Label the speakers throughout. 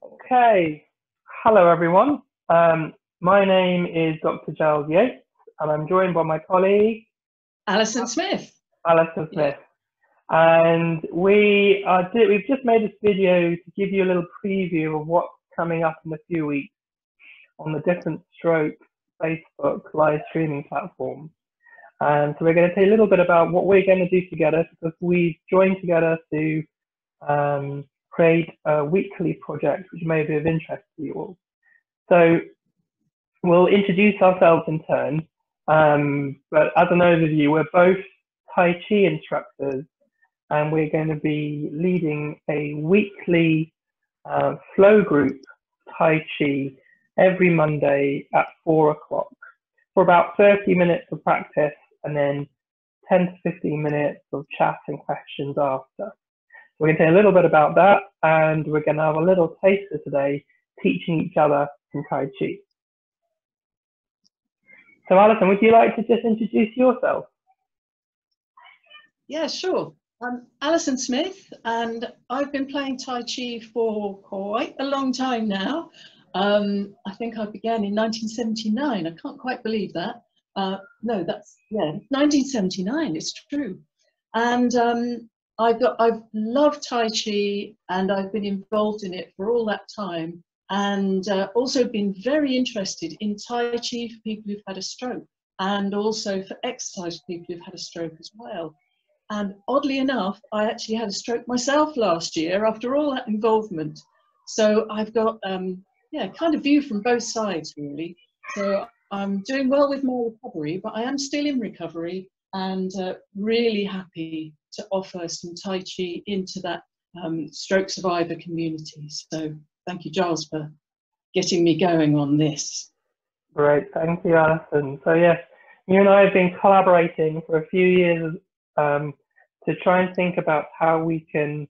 Speaker 1: Okay, hello everyone. My name is Dr. Giles Yeates, and I'm joined by my colleague
Speaker 2: Alison Smith.
Speaker 1: Alison Smith. And we've just made this video to give you a little preview of what's coming up in a few weeks on the Different Strokes Facebook live streaming platform. And so we're going to tell you a little bit about what we're going to do together, because we've joined together to create a weekly project which may be of interest to you all. So we'll introduce ourselves in turn, but as an overview, we're both Tai Chi instructors, and we're going to be leading a weekly flow group Tai Chi every Monday at 4 o'clock for about 30 minutes of practice, and then 10 to 15 minutes of chat and questions after. We're going to tell you a little bit about that, and we're going to have a little taster today, teaching each other some Tai Chi. So Alison, would you like to just introduce yourself?
Speaker 2: Yeah, sure. I'm Alison Smith, and I've been playing Tai Chi for quite a long time now. I think I began in 1979. I can't quite believe that. No, that's, yeah, 1979, it's true. And I've loved Tai Chi, and I've been involved in it for all that time, and also been very interested in Tai Chi for people who've had a stroke, and also for exercise for people who've had a stroke as well. And oddly enough, I actually had a stroke myself last year after all that involvement. So I've got, yeah, kind of view from both sides really. So I'm doing well with my recovery, but I am still in recovery, and really happy to offer some Tai Chi into that stroke survivor community. So thank you, Giles, for getting me going on this.
Speaker 1: Great, thank you, Alison. So yes, you and I have been collaborating for a few years to try and think about how we can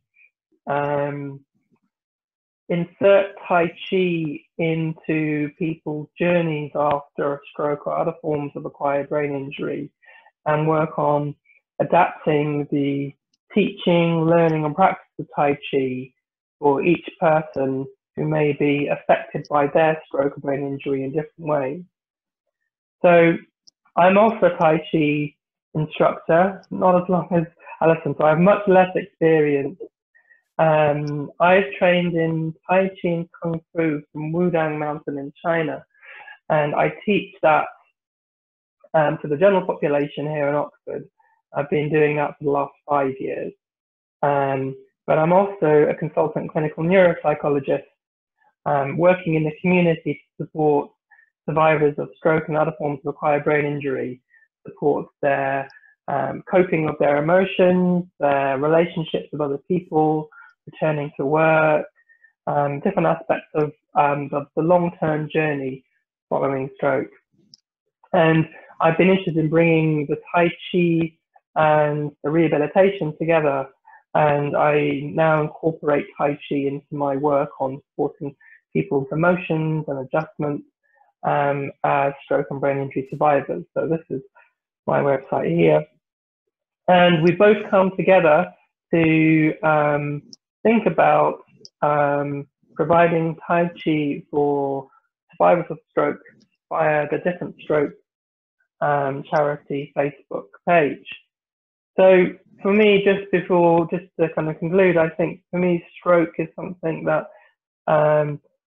Speaker 1: insert Tai Chi into people's journeys after a stroke or other forms of acquired brain injury, and work on adapting the teaching, learning and practice of Tai Chi for each person who may be affected by their stroke or brain injury in different ways. So I'm also a Tai Chi instructor, not as long as Alison, so I have much less experience. I've trained in Tai Chi and Kung Fu from Wudang Mountain in China, and I teach that to the general population here in Oxford. I've been doing that for the last 5 years. But I'm also a consultant clinical neuropsychologist, working in the community to support survivors of stroke and other forms of acquired brain injury, support their coping with their emotions, their relationships with other people, returning to work, different aspects of the long-term journey following stroke. And I've been interested in bringing the Tai Chi and the rehabilitation together, and I now incorporate Tai Chi into my work on supporting people's emotions and adjustments as stroke and brain injury survivors. So this is my website here. And we both come together to think about providing Tai Chi for survivors of stroke via the Different Strokes charity Facebook page. So for me, just to kind of conclude, I think for me, stroke is something that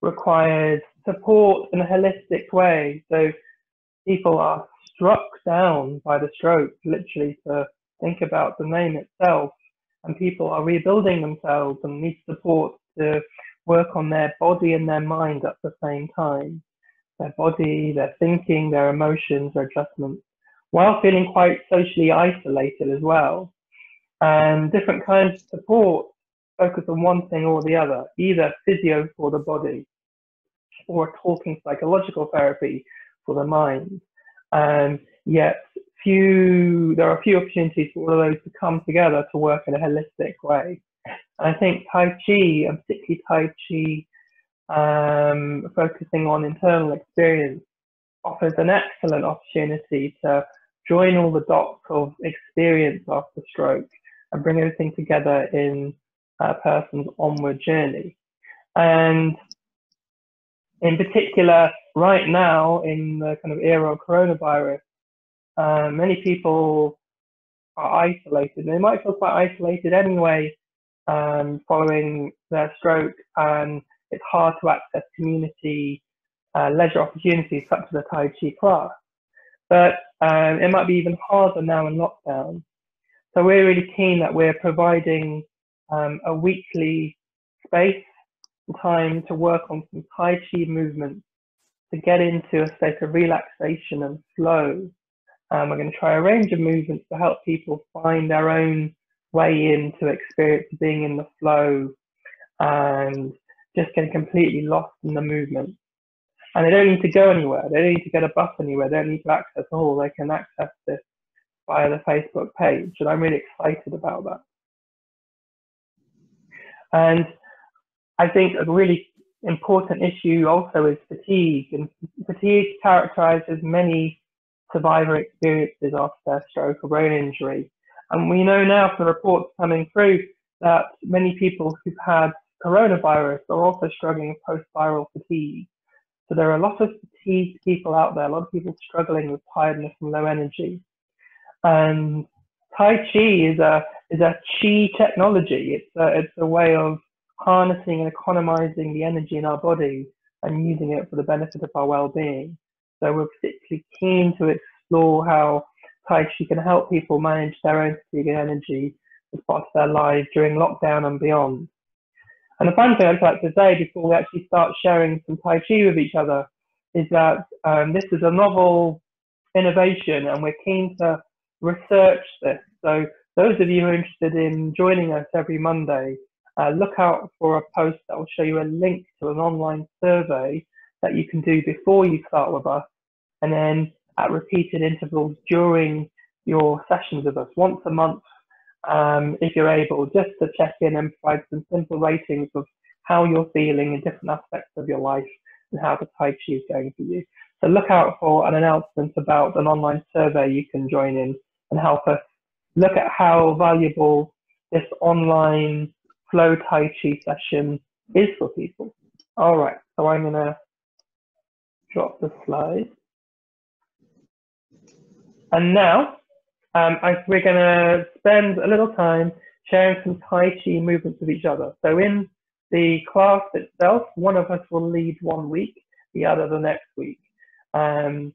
Speaker 1: requires support in a holistic way. So people are struck down by the stroke, literally, to think about the name itself, and people are rebuilding themselves and need support to work on their body and their mind at the same time. Their body, their thinking, their emotions, their adjustments, while feeling quite socially isolated as well. And different kinds of support focus on one thing or the other, either physio for the body or talking psychological therapy for the mind. And yet there are few opportunities for all of those to come together to work in a holistic way. And I think Tai Chi, and particularly Tai Chi focusing on internal experience, offers an excellent opportunity to join all the dots of experience after stroke and bring everything together in a person's onward journey. And In particular, right now, in the kind of era of coronavirus, many people are isolated. They might feel quite isolated anyway, following their stroke, and it's hard to access community leisure opportunities such as a Tai Chi class. But it might be even harder now in lockdown. So we're really keen that we're providing a weekly space and time to work on some Tai Chi movements to get into a state of relaxation and flow. We're going to try a range of movements to help people find their own way into experience being in the flow and just getting completely lost in the movement. And they don't need to go anywhere. They don't need to get a bus anywhere. They don't need to access a hall. They can access this via the Facebook page. And I'm really excited about that. And I think a really important issue also is fatigue. And fatigue characterizes many survivor experiences after their stroke or brain injury. And we know now from reports coming through that many people who've had coronavirus are also struggling with post-viral fatigue. So there are a lot of fatigued people out there, a lot of people struggling with tiredness and low energy. And Tai Chi is a chi technology. It's a way of harnessing and economizing the energy in our body and using it for the benefit of our well-being. So we're particularly keen to explore how Tai Chi can help people manage their own fatigue and energy as part of their lives during lockdown and beyond. And the fun thing I'd like to say before we actually start sharing some Tai Chi with each other is that this is a novel innovation and we're keen to research this. So those of you who are interested in joining us every Monday, look out for a post that will show you a link to an online survey that you can do before you start with us, and then at repeated intervals during your sessions with us, once a month, if you're able, just to check in and provide some simple ratings of how you're feeling in different aspects of your life and how the Tai Chi is going for you. So look out for an announcement about an online survey you can join in and help us look at how valuable this online flow Tai Chi session is for people. All right, so I'm going to drop the slide. And now we're going to spend a little time sharing some Tai Chi movements with each other. So in the class itself, one of us will lead one week, the other the next week. And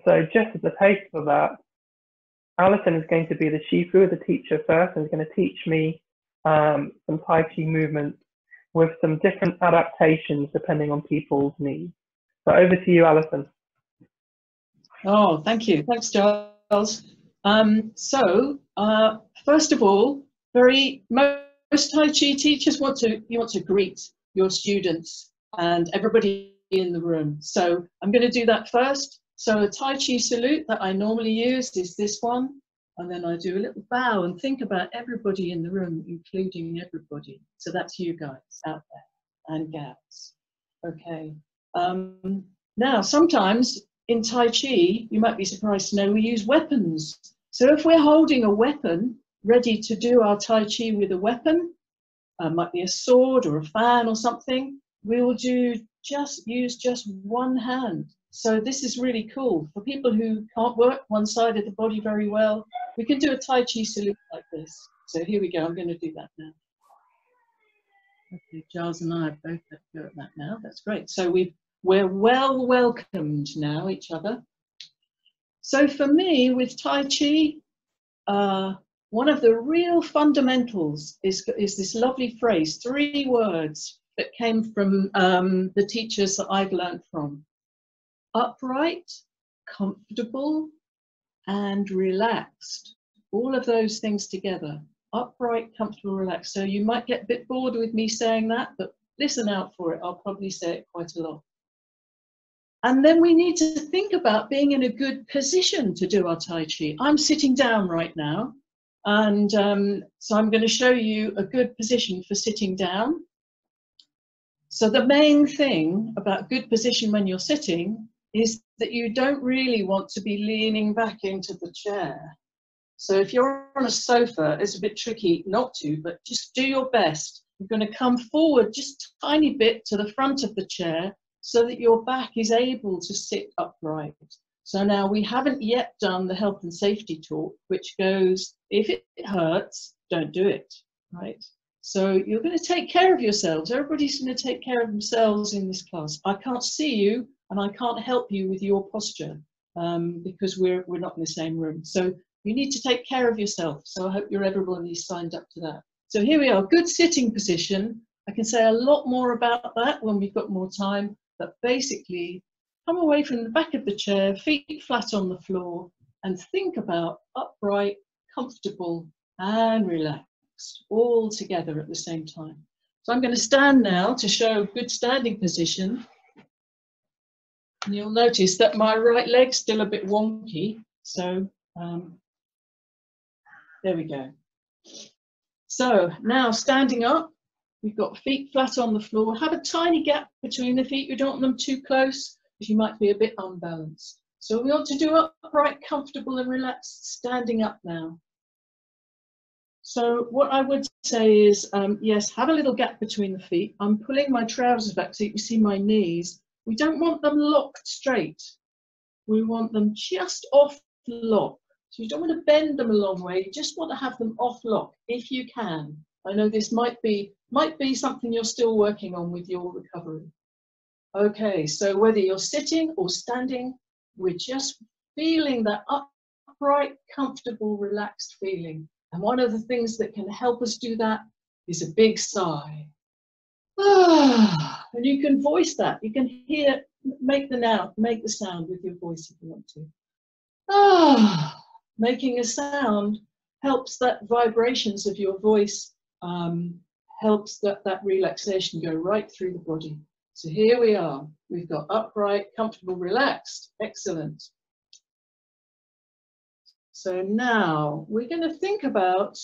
Speaker 1: so just as a taste for that, Alison is going to be the Shifu, the teacher first, and is going to teach me some Tai Chi movements with some different adaptations depending on people's needs. So over to you, Alison.
Speaker 2: Oh, thank you. Thanks, Giles. First of all, most Tai Chi teachers want to greet your students and everybody in the room. So I'm going to do that first. So a Tai Chi salute that I normally use is this one. And then I do a little bow and think about everybody in the room, including everybody. So that's you guys out there and gals. Okay. Now, sometimes in Tai Chi, you might be surprised to know we use weapons. So if we're holding a weapon, ready to do our Tai Chi with a weapon, might be a sword or a fan or something, we will use just one hand. So this is really cool. For people who can't work one side of the body very well, we can do a Tai Chi salute like this. So here we go, I'm going to do that now. Okay, Giles and I both have to go at that now. That's great. So we're well welcomed now, each other. So for me, with Tai Chi, one of the real fundamentals is this lovely phrase, 3 words that came from the teachers that I've learned from. Upright, comfortable, and relaxed. All of those things together. Upright, comfortable, relaxed. So you might get a bit bored with me saying that, but listen out for it. I'll probably say it quite a lot. And then we need to think about being in a good position to do our Tai Chi. I'm sitting down right now, and so I'm going to show you a good position for sitting down. So the main thing about good position when you're sitting is that you don't really want to be leaning back into the chair. So if you're on a sofa, it's a bit tricky not to, but just do your best. You're going to come forward just a tiny bit to the front of the chair so that your back is able to sit upright. So now we haven't yet done the health and safety talk, which goes, if it hurts, don't do it, right? So you're going to take care of yourselves. Everybody's going to take care of themselves in this class. I can't see you and I can't help you with your posture because we're not in the same room. So you need to take care of yourself. So I hope everybody's signed up to that. So here we are, good sitting position. I can say a lot more about that when we've got more time, but basically come away from the back of the chair, feet flat on the floor, and think about upright, comfortable, and relaxed, all together at the same time. So I'm going to stand now to show good standing position. And you'll notice that my right leg's still a bit wonky. So there we go. So now standing up, we've got feet flat on the floor. Have a tiny gap between the feet. You don't want them too close, because you might be a bit unbalanced. So we want to do upright, comfortable and relaxed, standing up now. So what I would say is, yes, have a little gap between the feet. I'm pulling my trousers back so you can see my knees. We don't want them locked straight. We want them just off lock. So you don't want to bend them a long way. You just want to have them off lock if you can. I know this might be something you're still working on with your recovery. Okay, so whether you're sitting or standing, we're just feeling that upright, comfortable, relaxed feeling. And one of the things that can help us do that is a big sigh. And you can voice that. You can hear, make the sound with your voice if you want to. Making a sound helps that vibrations of your voice, helps that relaxation go right through the body. So here we are. We've got upright, comfortable, relaxed. Excellent. So now we're going to think about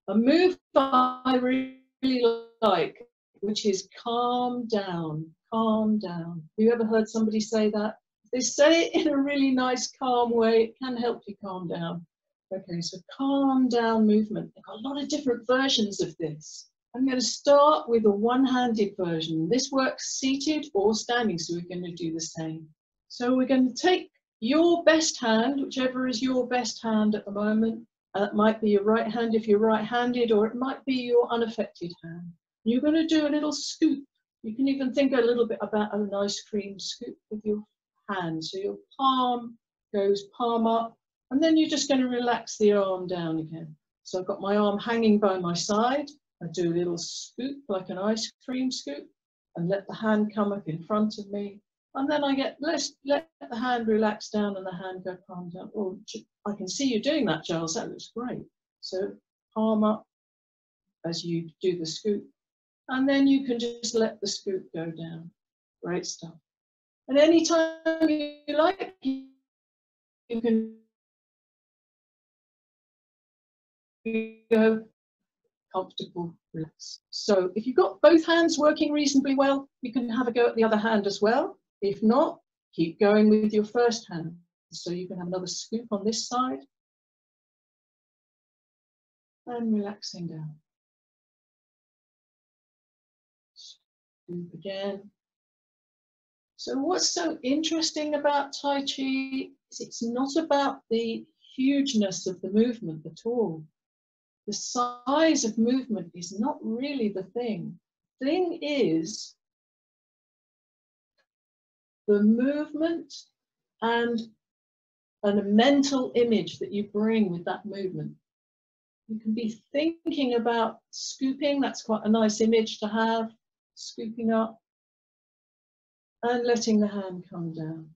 Speaker 2: a move I really like, which is calm down, calm down. Have you ever heard somebody say that? They say it in a really nice, calm way. It can help you calm down. Okay, so calm down movement. I've got a lot of different versions of this. I'm going to start with a one-handed version. This works seated or standing, so we're going to do the same. So we're going to take your best hand, whichever is your best hand at the moment. It might be your right hand if you're right-handed, or it might be your unaffected hand. You're going to do a little scoop. You can even think a little bit about an ice cream scoop with your hand. So your palm goes palm up, and then you're just going to relax the arm down again. So I've got my arm hanging by my side. I do a little scoop like an ice cream scoop and let the hand come up in front of me. And then I let the hand relax down and the hand go palm down. Oh, I can see you doing that, Giles. That looks great. So palm up as you do the scoop. And then you can just let the scoop go down. Great stuff. And anytime you like, you can go comfortable, relax. So if you've got both hands working reasonably well, you can have a go at the other hand as well. If not, keep going with your first hand. So you can have another scoop on this side and relaxing down. Scoop again. So what's so interesting about Tai Chi is it's not about the hugeness of the movement at all. The size of movement is not really the thing. The thing is the movement and a mental image that you bring with that movement. You can be thinking about scooping, that's quite a nice image to have, scooping up and letting the hand come down.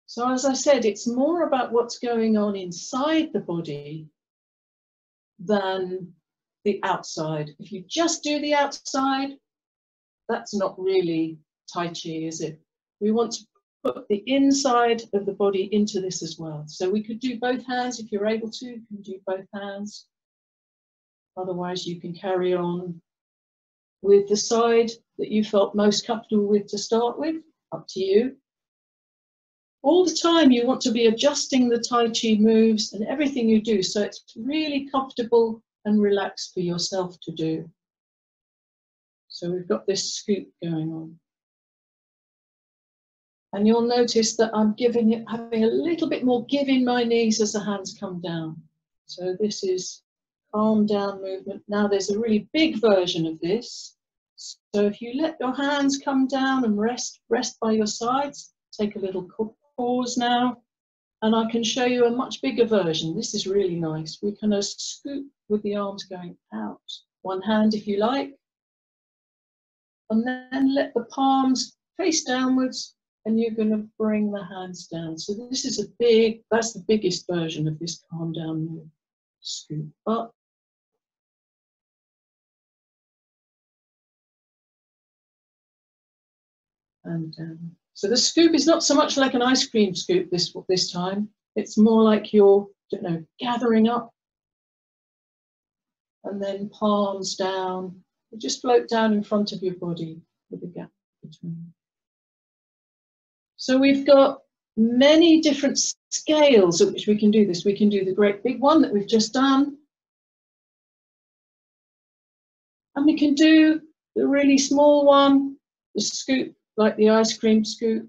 Speaker 2: So as I said, it's more about what's going on inside the body than the outside. If you just do the outside, that's not really Tai Chi, is it? We want to put the inside of the body into this as well. So we could do both hands if you're able to. You can do both hands. Otherwise, you can carry on with the side that you felt most comfortable with to start with. Up to you. All the time, you want to be adjusting the Tai Chi moves and everything you do, so it's really comfortable and relaxed for yourself to do. So we've got this scoop going on. And you'll notice that I'm having a little bit more give in my knees as the hands come down. So this is calm down movement. Now there's a really big version of this. So if you let your hands come down and rest by your sides, take a little pause now, and I can show you a much bigger version. This is really nice. We can scoop with the arms going out. One hand if you like, and then let the palms face downwards, and you're going to bring the hands down. So this is that's the biggest version of this calm down move. Scoop up. And down. So the scoop is not so much like an ice cream scoop this time. It's more like you're, gathering up. And then palms down. You just float down in front of your body with a gap between. So we've got many different scales at which we can do this. We can do the great big one that we've just done. And we can do the really small one, the scoop, like the ice cream scoop.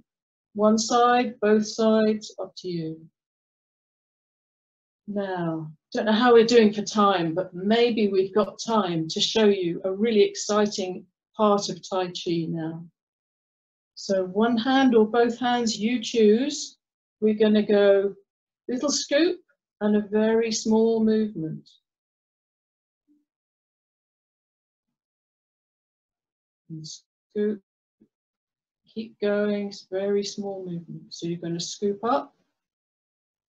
Speaker 2: One side, both sides, up to you. Now, don't know how we're doing for time, but maybe we've got time to show you a really exciting part of Tai Chi now. So one hand or both hands, you choose. We're going to go little scoop and a very small movement. And scoop. Keep going, it's very small movement. So you're going to scoop up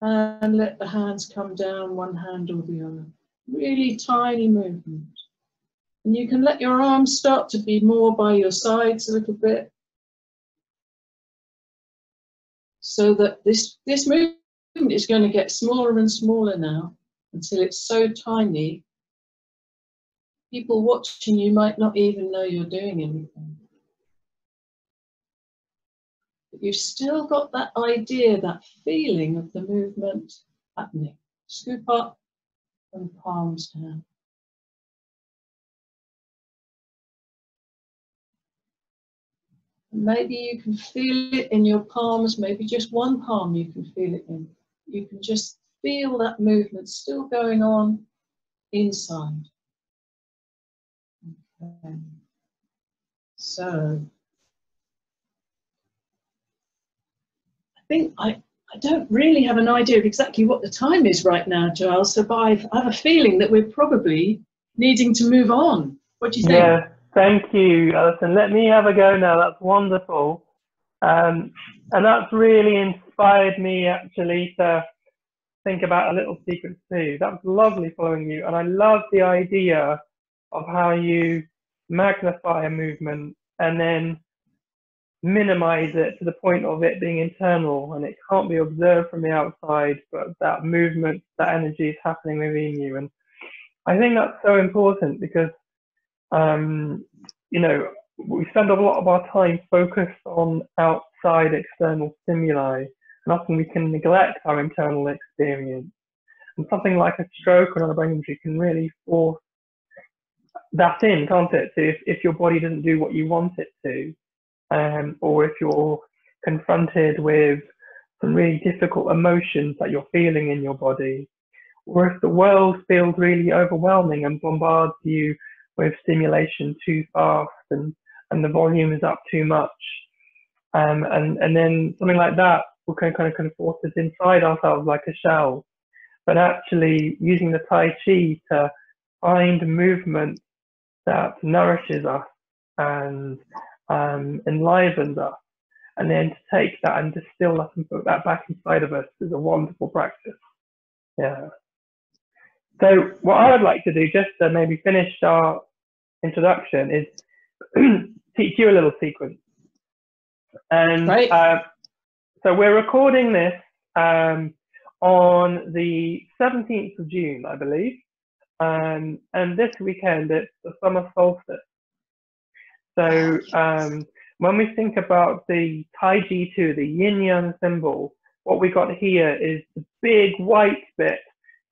Speaker 2: and let the hands come down, one hand or the other. Really tiny movement. And you can let your arms start to be more by your sides a little bit. So that this movement is going to get smaller and smaller now until it's so tiny, people watching you might not even know you're doing anything. But you've still got that idea, that feeling of the movement happening. Scoop up and palms down. Maybe you can feel it in your palms, maybe just one palm you can feel it in. You can just feel that movement still going on inside. Okay. So, I think I don't really have an idea of exactly what the time is right now, Giles, so but I have a feeling that we're probably needing to move on. What do you think?
Speaker 1: Yeah, thank you, Alison. Let me have a go now. That's wonderful. And that's really inspired me actually to think about a little secret too. That was lovely following you. And I love the idea of how you magnify a movement and then minimize it to the point of it being internal and it can't be observed from the outside, but that movement, that energy is happening within you. And I think that's so important because, we spend a lot of our time focused on outside external stimuli, and often we can neglect our internal experience. And something like a stroke or another brain injury can really force that in, can't it? So if your body doesn't do what you want it to, or if you're confronted with some really difficult emotions that you're feeling in your body, or if the world feels really overwhelming and bombards you with stimulation too fast and the volume is up too much, and then something like that will kind of force us inside ourselves like a shell. But actually using the Tai Chi to find movement that nourishes us and enlivens us, and then to take that and distill that and put that back inside of us is a wonderful practice. Yeah. So what I would like to do, just to maybe finish our introduction, is teach you a little sequence. And
Speaker 2: right.
Speaker 1: So we're recording this on the 17th of June, I believe. And this weekend, it's the summer solstice. So when we think about the Tai Chi 2, the yin-yang symbol, what we got here is the big white bit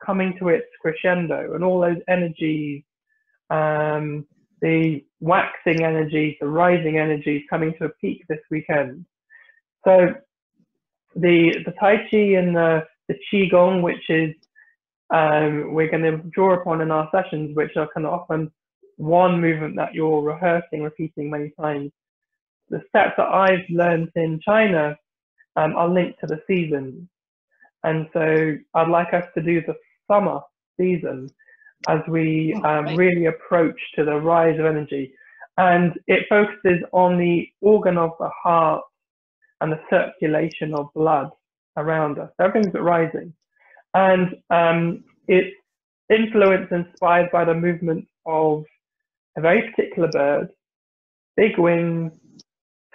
Speaker 1: coming to its crescendo, and all those energies the waxing energies, the rising energies coming to a peak this weekend. So the Tai Chi and the Qi Gong, which is we're going to draw upon in our sessions, which are kind of often one movement that you're rehearsing, repeating many times. The steps that I've learned in China are linked to the seasons. And so I'd like us to do the summer season as we really approach to the rise of energy. And it focuses on the organ of the heart and the circulation of blood around us. Everything's rising. And it's influenced, inspired by the movement of a very particular bird, big wings,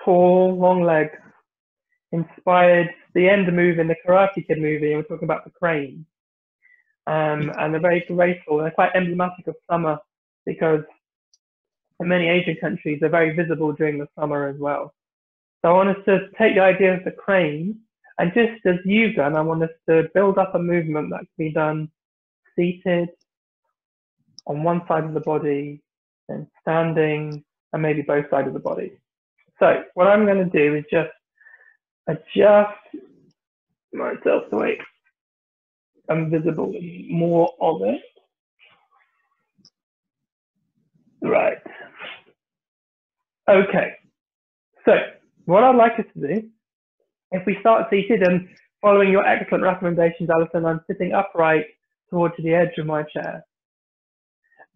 Speaker 1: tall, long legs, inspired the end move in the Karate Kid movie, and we're talking about the crane. And they're very graceful. They're quite emblematic of summer because in many Asian countries, they're very visible during the summer as well. So I want us to take the idea of the crane, and just as you've done, I want us to build up a movement that can be done seated on one side of the body, then standing, and maybe both sides of the body. So what I'm going to do is just adjust myself so I'm visible in more of it. Right. Okay. So what I'd like us to do, if we start seated and following your excellent recommendations, Alison, I'm sitting upright towards the edge of my chair.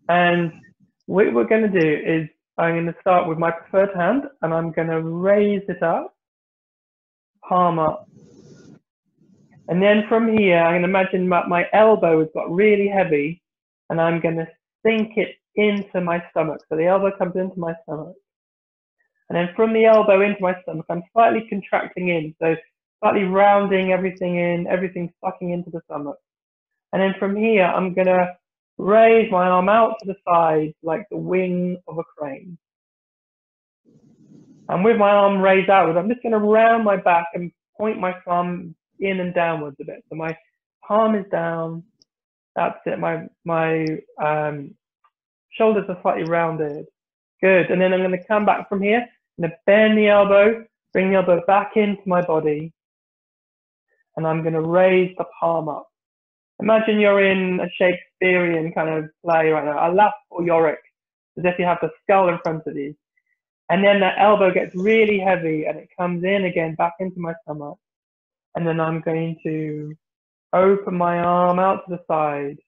Speaker 1: And what we're going to do is I'm going to start with my preferred hand, and I'm going to raise it up, palm up. And then from here, I'm going to imagine my elbow has got really heavy, and I'm going to sink it into my stomach. So the elbow comes into my stomach. And then from the elbow into my stomach, I'm slightly contracting in. So slightly rounding everything in, everything sucking into the stomach. And then from here, I'm going to raise my arm out to the side like the wing of a crane. And with my arm raised outward, I'm just going to round my back and point my thumb in and downwards a bit. So my palm is down. That's it. My shoulders are slightly rounded. Good. And then I'm going to come back from here. I'm going to bend the elbow, bring the elbow back into my body. And I'm going to raise the palm up. Imagine you're in a Shakespearean kind of play right now, Alas or Yorick, as if you have the skull in front of you. And then that elbow gets really heavy and it comes in again back into my stomach. And then I'm going to open my arm out to the side,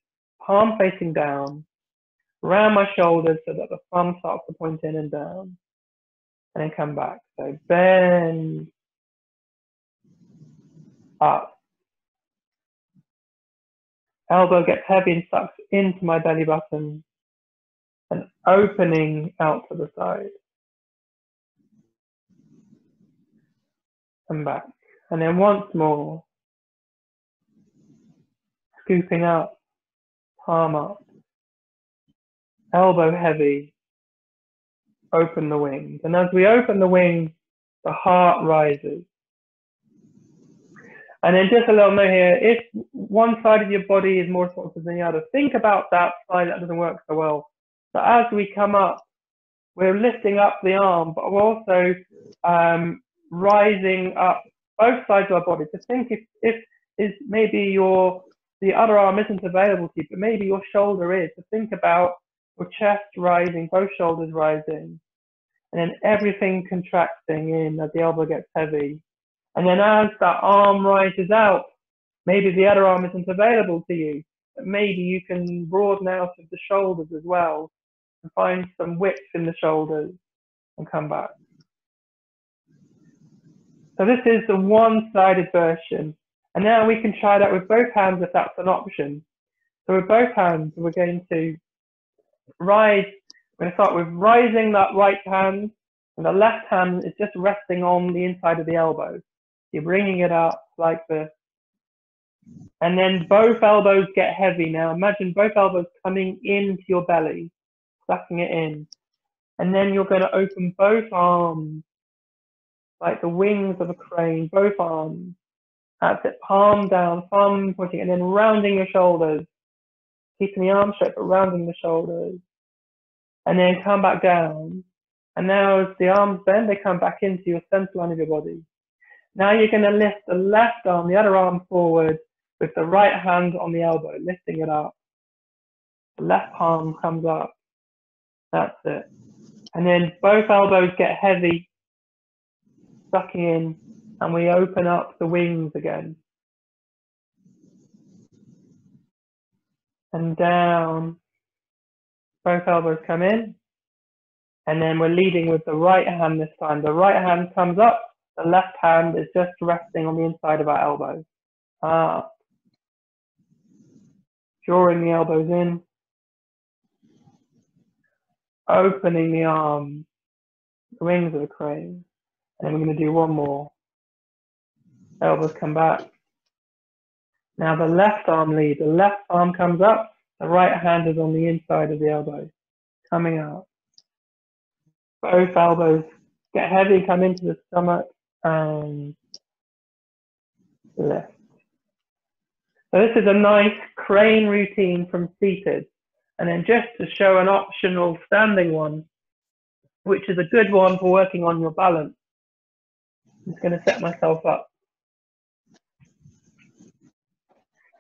Speaker 1: palm facing down, around my shoulders so that the thumb starts to point in and down. And then come back. So bend, up. Elbow gets heavy and sucks into my belly button, and opening out to the side. And back. And then once more, scooping up, palm up, elbow heavy, open the wings. And as we open the wings, the heart rises. And then just a little note here, if one side of your body is more responsive than the other, think about that side that doesn't work so well. So as we come up, we're lifting up the arm, but we're also rising up both sides of our body. So think if maybe the other arm isn't available to you, but maybe your shoulder is. So think about your chest rising, both shoulders rising, and then everything contracting in as the elbow gets heavy. And then as that arm rises out, maybe the other arm isn't available to you, but maybe you can broaden out of the shoulders as well and find some width in the shoulders and come back. So this is the one-sided version. And now we can try that with both hands if that's an option. So with both hands, we're going to rise. We're going to start with rising that right hand, and the left hand is just resting on the inside of the elbow. You're bringing it up like this. And then both elbows get heavy now. Imagine both elbows coming into your belly, sucking it in. And then you're going to open both arms like the wings of a crane, both arms. That's it, palm down, thumb pointing, and then rounding your shoulders. Keeping the arms straight, but rounding the shoulders. and then come back down. And now as the arms bend, they come back into your center line of your body. Now you're going to lift the left arm, the other arm forward with the right hand on the elbow, lifting it up. The left palm comes up. That's it. And then both elbows get heavy, sucking in, and we open up the wings again. And down. Both elbows come in. And then we're leading with the right hand this time. The right hand comes up. The left hand is just resting on the inside of our elbow. Up. Drawing the elbows in. Opening the arms. The wings of the crane. And then we're going to do one more. Elbows come back. Now the left arm lead. The left arm comes up. The right hand is on the inside of the elbow. Coming out. Both elbows get heavy, come into the stomach, and lift. So this is a nice crane routine from seated. And then just to show an optional standing one, which is a good one for working on your balance. I'm just going to set myself up.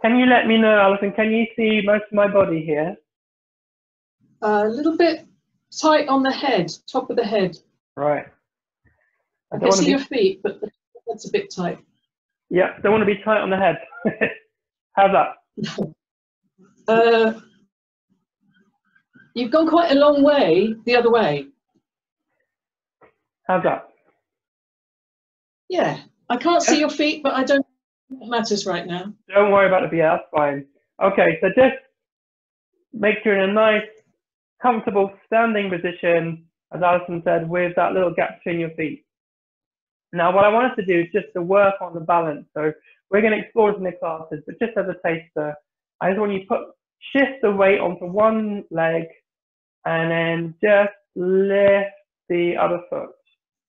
Speaker 1: Can you let me know, Alison, can you see most of my body here?
Speaker 2: A little bit tight on the head, top of the head.
Speaker 1: Right.
Speaker 2: I can see your feet, but that's a bit tight.
Speaker 1: Yeah, don't want to be tight on the head. How's that?
Speaker 2: You've gone quite a long way the other way.
Speaker 1: How's that?
Speaker 2: Yeah, I can't see your feet, but I don't think it matters right now.
Speaker 1: Don't worry about it, yeah, that's fine. Okay, so just make sure you're in a nice, comfortable standing position, as Alison said, with that little gap between your feet. Now, what I want us to do is just to work on the balance. So we're going to explore this in the classes, but just as a taster, I just want you to shift the weight onto one leg and then just lift the other foot.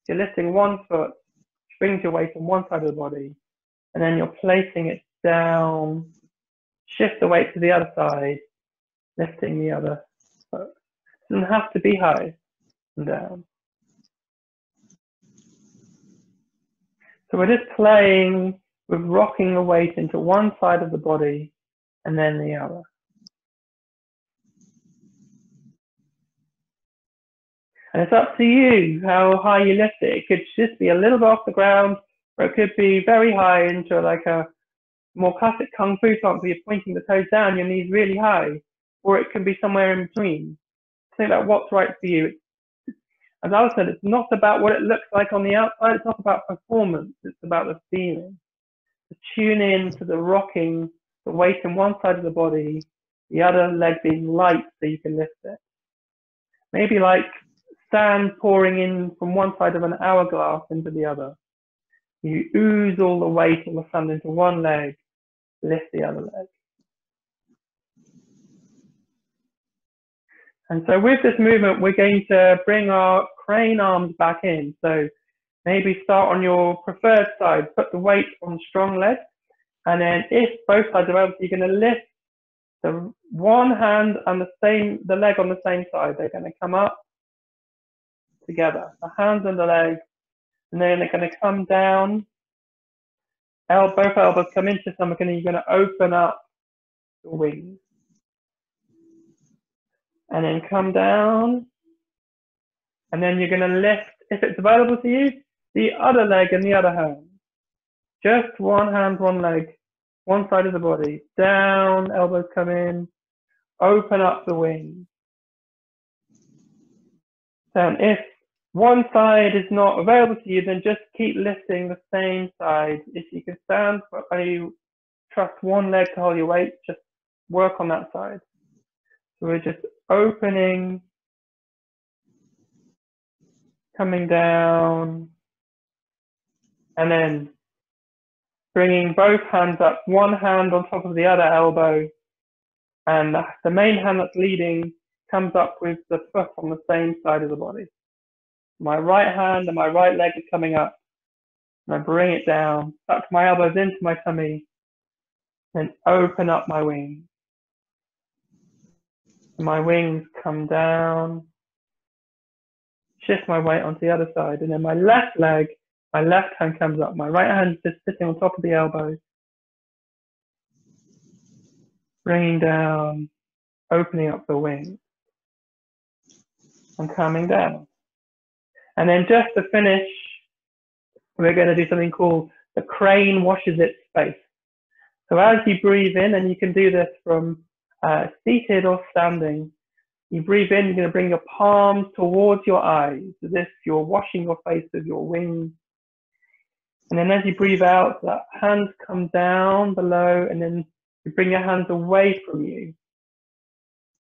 Speaker 1: You're lifting one foot, which brings your weight on one side of the body, and then you're placing it down. Shift the weight to the other side, lifting the other foot. It doesn't have to be high and down. So we're just playing with rocking the weight into one side of the body and then the other. And it's up to you how high you lift it. It could just be a little bit off the ground, or it could be very high into like a more classic Kung Fu stance where you're pointing the toes down, your knees really high, or it can be somewhere in between. Think about what's right for you. As I said, it's not about what it looks like on the outside, it's not about performance, it's about the feeling. To tune in to the rocking, the weight in one side of the body, the other leg being light so you can lift it. Maybe like sand pouring in from one side of an hourglass into the other. You ooze all the weight of the sand into one leg, lift the other leg. And so with this movement, we're going to bring our crane arms back in. So maybe start on your preferred side, put the weight on strong leg. And then if both sides are able, you're going to lift the one hand and the leg on the same side. They're going to come up together, the hands and the leg. And then they're going to come down. Both elbows come into stomach, and then you're going to open up the wings. And then come down. And then you're going to lift, if it's available to you, the other leg and the other hand. Just one hand, one leg, one side of the body. Down, elbows come in. Open up the wings. Down. If one side is not available to you, then just keep lifting the same side. If you can stand, but you trust one leg to hold your weight, just work on that side. So we're just opening, coming down, and then bringing both hands up, one hand on top of the other elbow, and the main hand that's leading comes up with the foot on the same side of the body. My right hand and my right leg is coming up, and I bring it down, tuck my elbows into my tummy, and open up my wings. My wings come down, shift my weight onto the other side, and then my left leg, my left hand comes up, my right hand is just sitting on top of the elbow, bringing down, opening up the wings, and coming down. And then just to finish, we're going to do something called the crane washes its face. So as you breathe in, and you can do this from seated or standing, you breathe in, you're going to bring your palms towards your eyes, as if you're washing your face with your wings. And then as you breathe out, the hands come down below, and then you bring your hands away from you.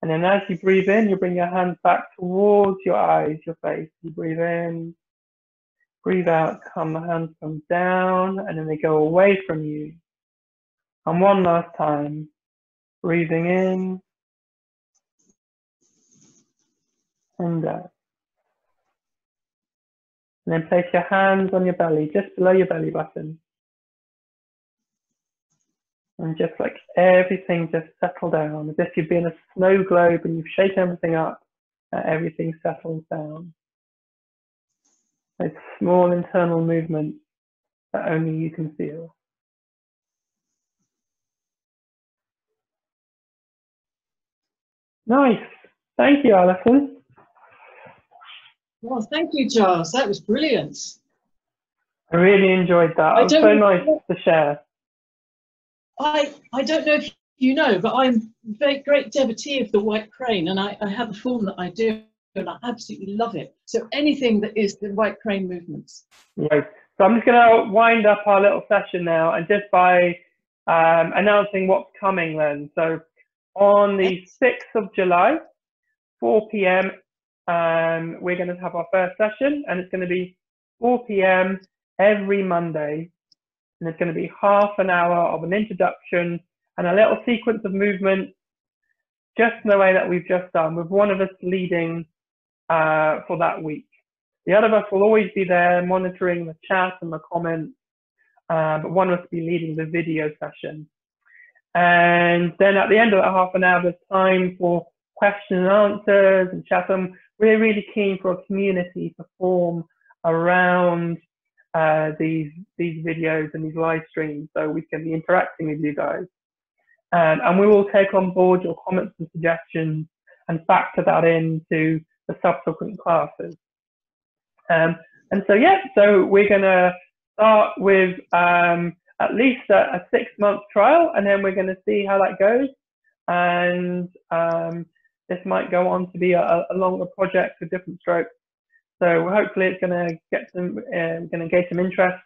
Speaker 1: And then as you breathe in, you bring your hands back towards your eyes, your face. You breathe in, breathe out, the hands come down, and then they go away from you. And one last time, breathing in and out. And then place your hands on your belly, just below your belly button. And just like everything just settle down, as if you've been a snow globe and you've shaken everything up, everything settles down. Those small internal movements that only you can feel. Nice. Thank you, Alison.
Speaker 2: Well, thank you, Giles. That was brilliant.
Speaker 1: I really enjoyed that. It was so nice to share.
Speaker 2: I don't know if you know, but I'm a very great devotee of the white crane, and I have a form that I do, and I absolutely love it. So anything that is the white crane movements.
Speaker 1: Right. So I'm just going to wind up our little session now, and just by announcing what's coming then. So on the 6th of July, 4 p.m., we're going to have our first session, and it's going to be 4 p.m. every Monday. And it's going to be half an hour of an introduction and a little sequence of movement, just in the way that we've just done, with one of us leading for that week. The other of us will always be there monitoring the chat and the comments, but one of us will be leading the video session. And then at the end of that half an hour, there's time for question and answers and chat. And we're really keen for a community to form around these videos and these live streams, so we can be interacting with you guys. And we will take on board your comments and suggestions and factor that into the subsequent classes. And so, yeah, so we're going to start with at least a 6-month trial, and then we're going to see how that goes. And this might go on to be a longer project with different strokes. So hopefully it's going to get some, going to get some interest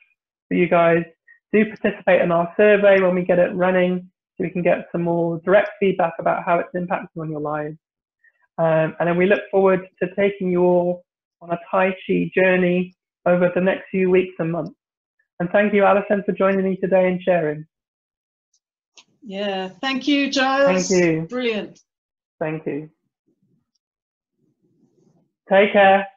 Speaker 1: for you guys. Do participate in our survey when we get it running, so we can get some more direct feedback about how it's impacting on your lives. And then we look forward to taking you all on a Tai Chi journey over the next few weeks and months. And thank you, Alison, for joining me today and sharing.
Speaker 2: Yeah, thank you, Giles.
Speaker 1: Thank you.
Speaker 2: Brilliant.
Speaker 1: Thank you. Take care.